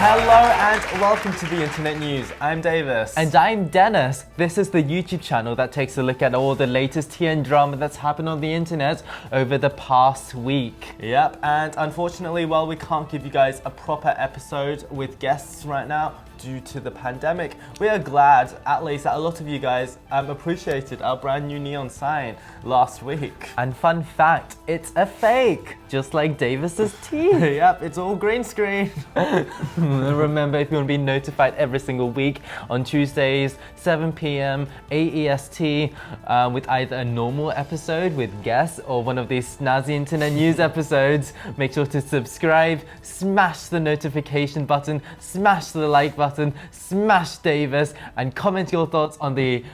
Hello and welcome to the Internet News. I'm Davis. And I'm Dennis. This is the YouTube channel that takes a look at all the latest tea and drama that's happened on the internet over the past week. Yep, and unfortunately, well, we can't give you guys a proper episode with guests right now due to the pandemic. We are glad, at least, that a lot of you guys appreciated our brand new neon sign last week. And fun fact, it's a fake, just like Davis's teeth. Yep, it's all green screen. Remember, if you want to be notified every single week on Tuesdays, 7 p.m. AEST, with either a normal episode with guests or one of these snazzy internet news episodes, make sure to subscribe, smash the notification button, smash the like button, smash Davis, and comment your thoughts on the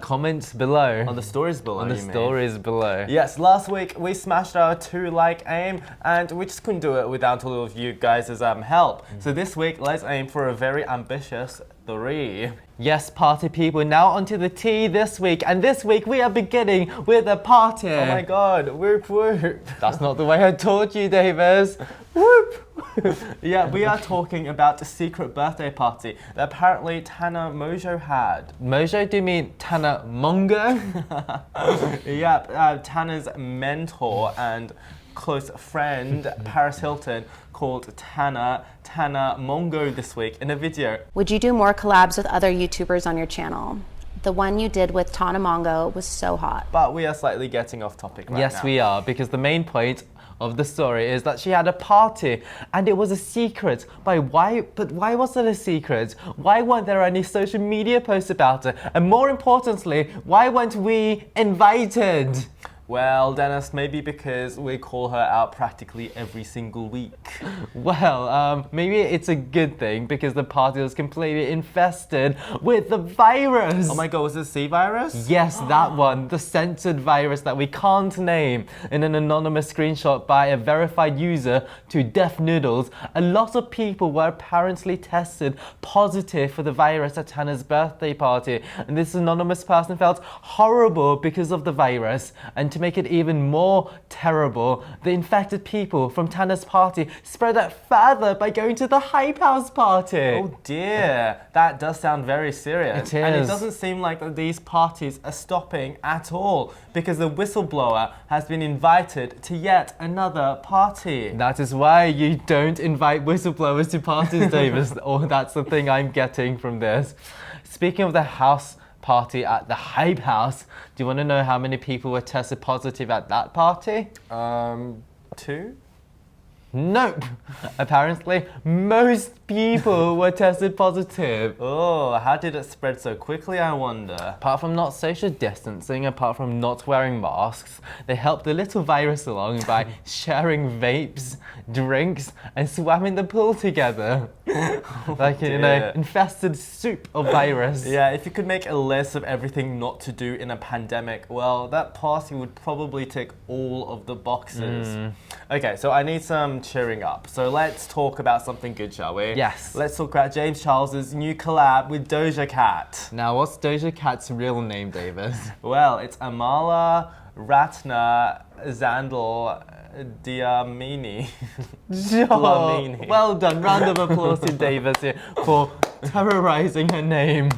comments below. On the stories below, On the stories below. Yes, last week we smashed our 2-like aim and we just couldn't do it without all of you guys' help. So this week, let's aim for a very ambitious 3. Yes, party people, now onto the tea this week. And this week we are beginning with a party. Oh my god, whoop whoop. That's not the way I taught you, Davis. Whoop. Yeah, we are talking about a secret birthday party that apparently Tana Mongeau had. Mongeau, do you mean Tana Mongeau? Yeah, Tana's mentor and close friend, Paris Hilton, called Tana Mongeau this week in a video. Would you do more collabs with other YouTubers on your channel? The one you did with Tana Mongeau was so hot. But we are slightly getting off topic right now. Yes, we are, because the main point of the story is that she had a party and it was a secret. But why was it a secret? Why weren't there any social media posts about it? And more importantly, why weren't we invited? Well, Dennis, maybe because we call her out practically every single week. Well, maybe it's a good thing because the party was completely infested with the virus. Oh my god, was it C virus? Yes, that one, the censored virus that we can't name. In an anonymous screenshot by a verified user to Deaf Noodles, a lot of people were apparently tested positive for the virus at Tana's birthday party. And this anonymous person felt horrible because of the virus. And to make it even more terrible, the infected people from Tana's party spread out further by going to the Hype House party. Oh dear, that does sound very serious. It is. And it doesn't seem like that these parties are stopping at all because the whistleblower has been invited to yet another party. That is why you don't invite whistleblowers to parties, Davis. Or that's the thing I'm getting from this. Speaking of the house party at the Hype House, do you want to know how many people were tested positive at that party? 2? Nope. Apparently, most people were tested positive. Oh, how did it spread so quickly, I wonder? Apart from not social distancing, apart from not wearing masks, they helped the little virus along by sharing vapes, drinks, and swimming the pool together. Like in an infested soup of virus. Yeah, if you could make a list of everything not to do in a pandemic, well, that party would probably tick all of the boxes. Okay, so I need some cheering up. So let's talk about something good, shall we? Yes. Let's talk about James Charles's new collab with Doja Cat. Now, what's Doja Cat's real name, Davis? Well, it's Amala Ratna Zandal Diamini. Oh, well done. Round of applause to Davis here for terrorizing her name.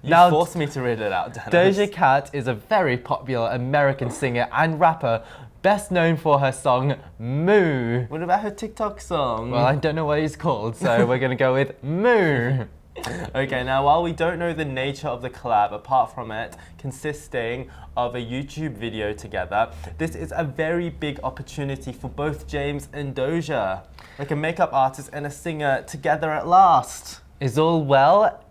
You forced me to read it out, Dennis. Doja Cat is a very popular American singer and rapper, best known for her song Moo. What about her TikTok song? Well, I don't know what it's called, so we're gonna go with Moo. Okay, now while we don't know the nature of the collab, apart from it consisting of a YouTube video together, this is a very big opportunity for both James and Doja. Like a makeup artist and a singer together at last. Is all well?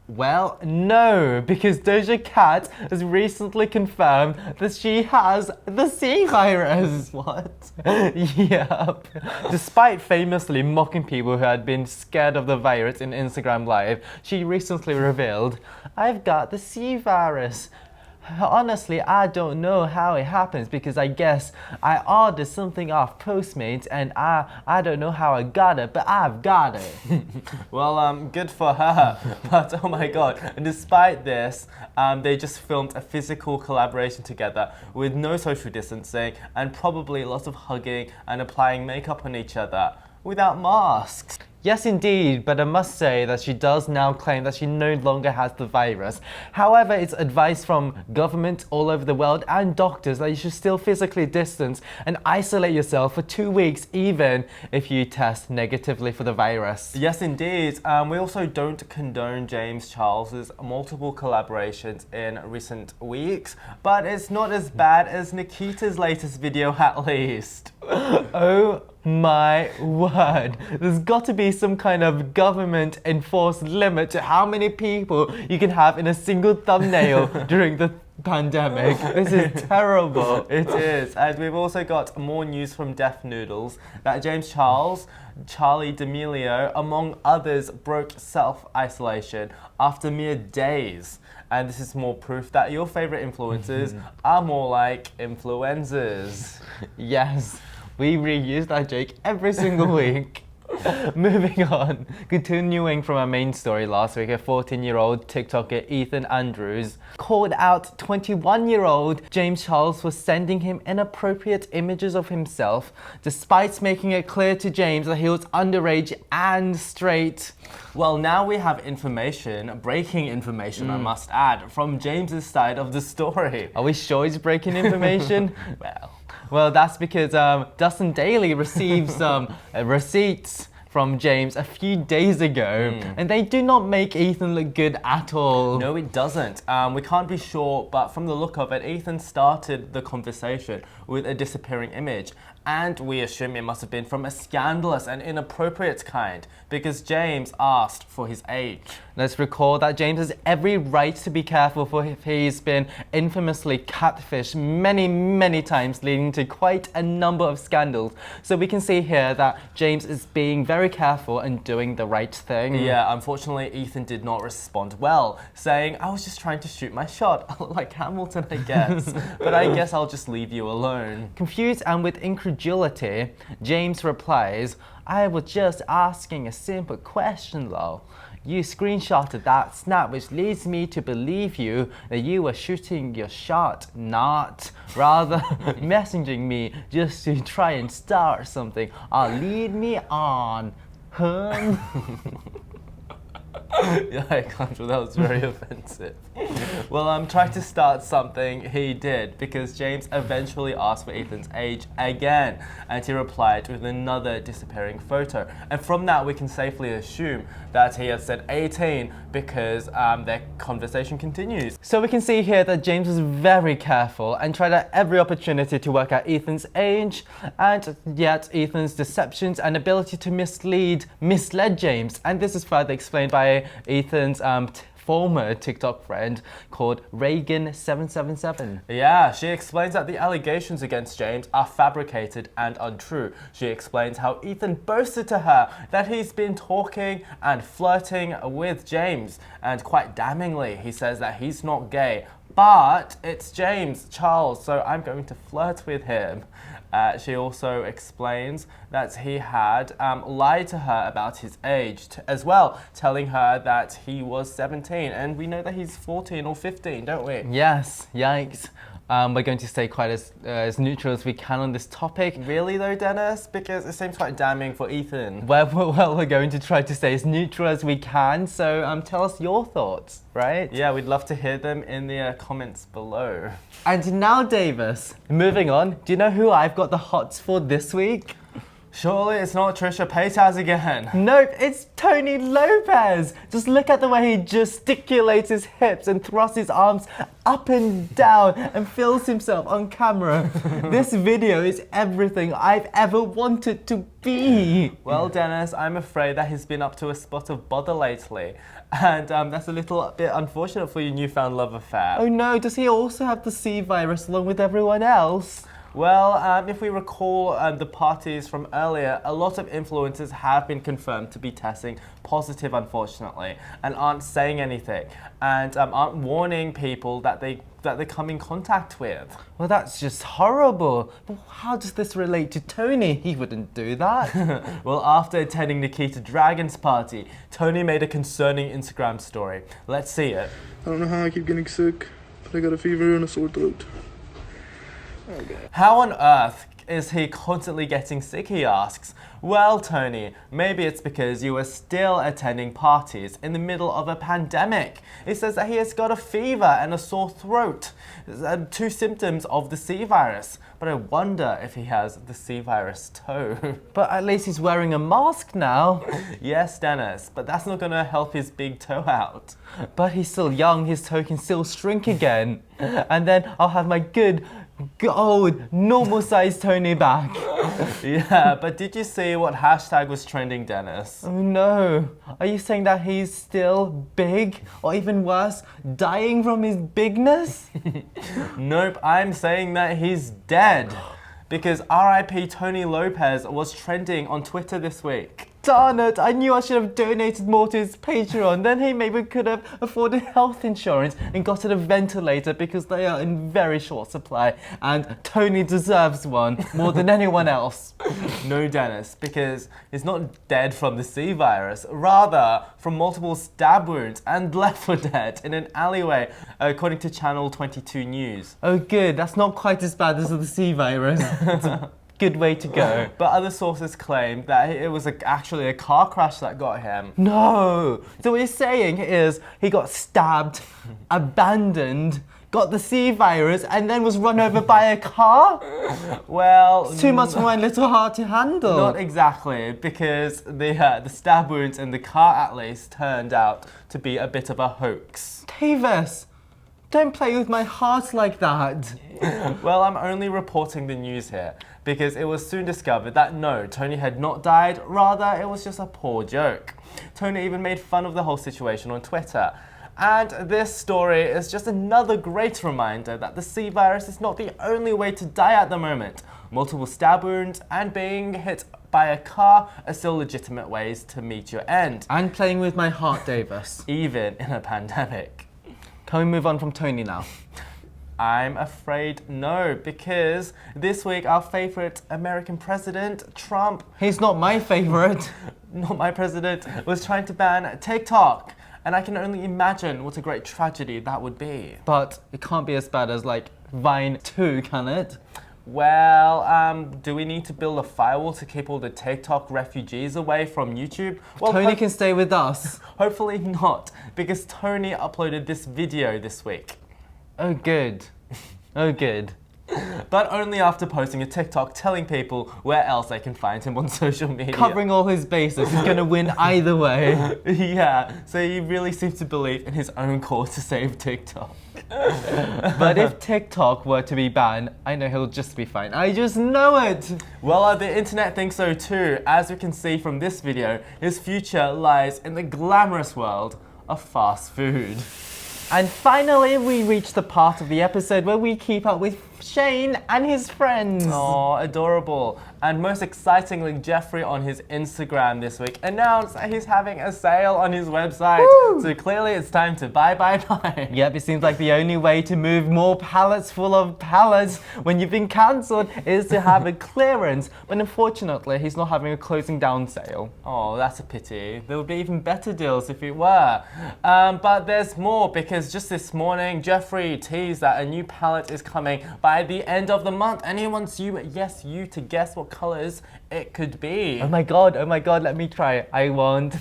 Well, no, because Doja Cat has recently confirmed that she has the C virus. What? Yep. Despite famously mocking people who had been scared of the virus in Instagram Live, she recently revealed, "I've got the C virus. Honestly, I don't know how it happens because I guess I ordered something off Postmates and I don't know how I got it, but I've got it." Well, good for her. But oh my god, and despite this, they just filmed a physical collaboration together with no social distancing and probably lots of hugging and applying makeup on each other. without masks. Yes, indeed, but I must say that she does now claim that she no longer has the virus. However, it's advice from government all over the world and doctors that you should still physically distance and isolate yourself for 2 weeks, even if you test negatively for the virus. Yes, indeed. We also don't condone James Charles's multiple collaborations in recent weeks, but it's not as bad as Nikita's latest video, at least. Oh my word. There's got to be some kind of government enforced limit to how many people you can have in a single thumbnail during the pandemic. This is terrible. It is. And we've also got more news from Deaf Noodles that James Charles, Charlie D'Amelio, among others, broke self-isolation after mere days. And this is more proof that your favorite influencers are more like influencers. Yes. We reuse that joke every single week. Moving on, continuing from our main story last week, a 14-year-old TikToker Ethan Andrews called out 21-year-old James Charles for sending him inappropriate images of himself, despite making it clear to James that he was underage and straight. Well, now we have information, breaking information I must add, from James's side of the story. Are we sure he's breaking information? Well, that's because Dawson Daily received some receipts from James a few days ago, and they do not make Ethan look good at all. No, it doesn't. We can't be sure, but from the look of it, Ethan started the conversation with a disappearing image, and we assume it must have been from a scandalous and inappropriate kind, because James asked for his age. Let's recall that James has every right to be careful, for he's been infamously catfished many times, leading to quite a number of scandals. So we can see here that James is being very careful and doing the right thing. Yeah, unfortunately, Ethan did not respond well, saying, I was just trying to shoot my shot, like Hamilton, I guess. But I guess I'll just leave you alone. Confused and with incredulity, James replies, I was just asking a simple question though. You screenshotted that snap, which leads me to believe you that you were shooting your shot, not rather messaging me just to try and start something or lead me on. Yeah, I can't. That was very offensive. Well, I'm trying to start something. He did, because James eventually asked for Ethan's age again, and he replied with another disappearing photo. And from that, we can safely assume that he has said 18 because their conversation continues. So we can see here that James was very careful and tried at every opportunity to work out Ethan's age, and yet Ethan's deceptions and ability to misled James. And this is further explained by Ethan's former TikTok friend called Reagan777. Yeah, she explains that the allegations against James are fabricated and untrue. She explains how Ethan boasted to her that he's been talking and flirting with James, and quite damningly, he says that he's not gay, but it's James Charles, so I'm going to flirt with him. She also explains that he had lied to her about his age as well, telling her that he was 17, and we know that he's 14 or 15, don't we? Yes, yikes. We're going to stay quite as neutral as we can on this topic. Really though, Dennis? Because it seems quite damning for Ethan. Well, we're going to try to stay as neutral as we can, so tell us your thoughts, right? Yeah, we'd love to hear them in the comments below. And now, Davis, moving on, do you know who I've got the hots for this week? Surely it's not Trisha Paytas again. Nope, it's Tony Lopez. Just look at the way he gesticulates his hips and thrusts his arms up and down and fills himself on camera. This video is everything I've ever wanted to be. Well, Dennis, I'm afraid that he's been up to a spot of bother lately. And that's a little bit unfortunate for your newfound love affair. Oh no, does he also have the C virus along with everyone else? Well, if we recall the parties from earlier, a lot of influencers have been confirmed to be testing positive, unfortunately, and aren't saying anything, and aren't warning people that they come in contact with. Well, that's just horrible. But how does this relate to Tony? He wouldn't do that. Well, after attending Nikita Dragon's party, Tony made a concerning Instagram story. Let's see it. I don't know how I keep getting sick, but I got a fever and a sore throat. How on earth is he constantly getting sick, he asks. Well, Tony, maybe it's because you were still attending parties in the middle of a pandemic. He says that he has got a fever and a sore throat, 2 symptoms of the C virus. But I wonder if he has the C virus toe. But at least he's wearing a mask now. Yes, Dennis, but that's not gonna help his big toe out. But he's still young, his toe can still shrink again. And then I'll have my good old normal sized Tony back. Yeah, but did you see what hashtag was trending, Dennis? Oh no. Are you saying that he's still big? Or even worse, dying from his bigness? Nope, I'm saying that he's dead. Because RIP Tony Lopez was trending on Twitter this week. Darn it, I knew I should have donated more to his Patreon. Then he maybe could have afforded health insurance and gotten a ventilator because they are in very short supply. And Tony deserves one more than anyone else. No, Dennis, because he's not dead from the C virus, rather from multiple stab wounds and left for dead in an alleyway, according to Channel 22 News. Oh good, that's not quite as bad as the C virus. It's a good way to go. But other sources claim that it was actually a car crash that got him. No! So what you're saying is he got stabbed, abandoned, got the C virus, and then was run over by a car? Well, It's too much for my little heart to handle. Not exactly, because the stab wounds in the car at least turned out to be a bit of a hoax. Davis, don't play with my heart like that. Well, I'm only reporting the news here, because it was soon discovered that no, Tony had not died, rather it was just a poor joke. Tony even made fun of the whole situation on Twitter. And this story is just another great reminder that the C virus is not the only way to die at the moment. Multiple stab wounds and being hit by a car are still legitimate ways to meet your end, And playing with my heart, Davis. even in a pandemic. Can we move on from Tony now? I'm afraid no, because this week our favorite American president, Trump, He's not my favorite. not my president, was trying to ban TikTok. And I can only imagine what a great tragedy that would be. But it can't be as bad as like Vine 2, can it? Well, do we need to build a firewall to keep all the TikTok refugees away from YouTube? Well, Tony can stay with us. hopefully not, because Tony uploaded this video this week. Oh good. Oh good. But only after posting a TikTok telling people where else they can find him on social media. Covering all his bases. He's gonna win either way. Yeah, so he really seems to believe in his own cause to save TikTok. But if TikTok were to be banned, I know he'll just be fine. I just know it. Well, the internet thinks so too. As we can see from this video, his future lies in the glamorous world of fast food. And finally, we reach the part of the episode where we keep up with Shane and his friends. Oh, adorable. And most excitingly, Jeffree on his Instagram this week announced that he's having a sale on his website. Woo! So clearly it's time to buy. Yep, it seems like the only way to move more pallets full of pallets when you've been cancelled is to have a clearance. But unfortunately, he's not having a closing down sale. Oh, that's a pity. There would be even better deals if it were. But there's more, because just this morning, Jeffree teased that a new palette is coming by the end of the month, and he wants you, yes, you, to guess what colors it could be. Oh my god, let me try. I want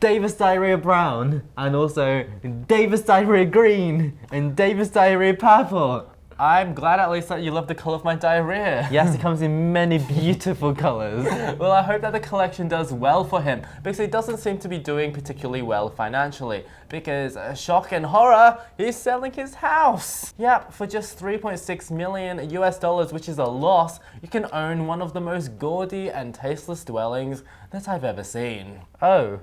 Davis Diarrhea Brown, and also Davis Diarrhea Green, and Davis Diarrhea Purple. I'm glad at least that you love the color of my diarrhea. Yes, it comes in many beautiful colors. Well, I hope that the collection does well for him, because he doesn't seem to be doing particularly well financially. Because, shock and horror, he's selling his house. Yep, for just $3.6 million US, which is a loss, you can own one of the most gaudy and tasteless dwellings that I've ever seen. Oh,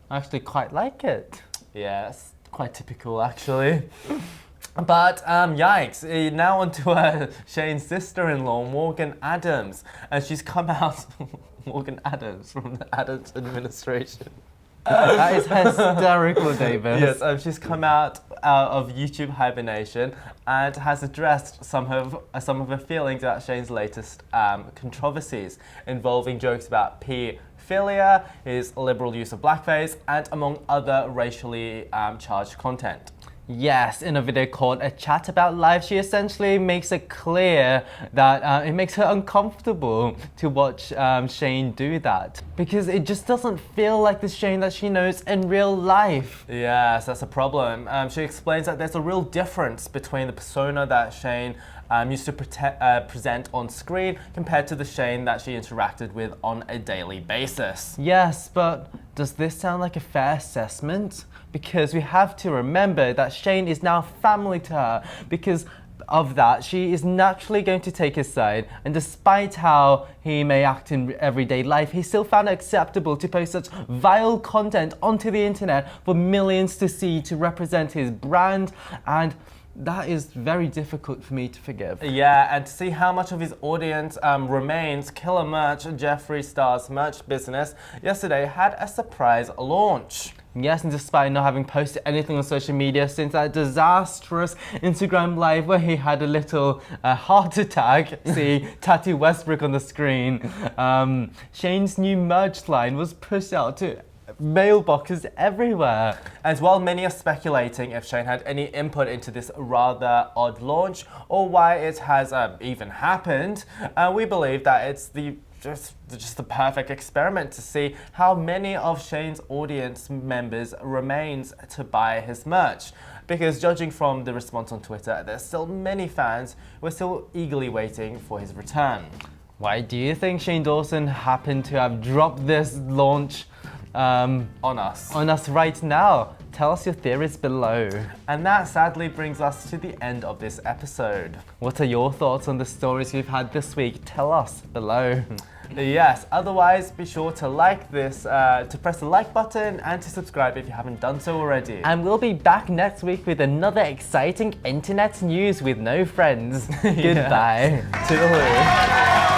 I actually quite like it. Yes, quite typical actually. But yikes, now on to Shane's sister-in-law, Morgan Adams. And she's come out, Morgan Adams from the Adams administration. That is hysterical, Davis. Yes, she's come out of YouTube hibernation and has addressed some of her feelings about Shane's latest controversies, involving jokes about pedophilia, his liberal use of blackface, and among other racially charged content. Yes, in a video called A Chat About Life, she essentially makes it clear that it makes her uncomfortable to watch Shane do that. Because it just doesn't feel like the Shane that she knows in real life. Yes, that's a problem. She explains that there's a real difference between the persona that Shane used to present on screen compared to the Shane that she interacted with on a daily basis. Yes, but does this sound like a fair assessment? Because we have to remember that Shane is now family to her. Because of that, she is naturally going to take his side, and despite how he may act in everyday life, he still found it acceptable to post such vile content onto the internet for millions to see to represent his brand, and that is very difficult for me to forgive. Yeah, and to see how much of his audience remains, Killer Merch, Jeffree Star's merch business, yesterday had a surprise launch. Yes, and despite not having posted anything on social media since that disastrous Instagram live where he had a little heart attack, see Tattoo Westbrook on the screen, Shane's new merch line was pushed out to mailboxes everywhere. And while many are speculating if Shane had any input into this rather odd launch or why it has even happened, we believe that it's just the perfect experiment to see how many of Shane's audience members remains to buy his merch. Because judging from the response on Twitter, there's still many fans who are still eagerly waiting for his return. Why do you think Shane Dawson happened to have dropped this launch on us right now? Tell us your theories below. And that sadly brings us to the end of this episode. What are your thoughts on the stories we've had this week? Tell us below. Yes, otherwise be sure to like this, to press the like button and to subscribe if you haven't done so already. And we'll be back next week with another exciting internet news with no friends. Goodbye. Toodaloo.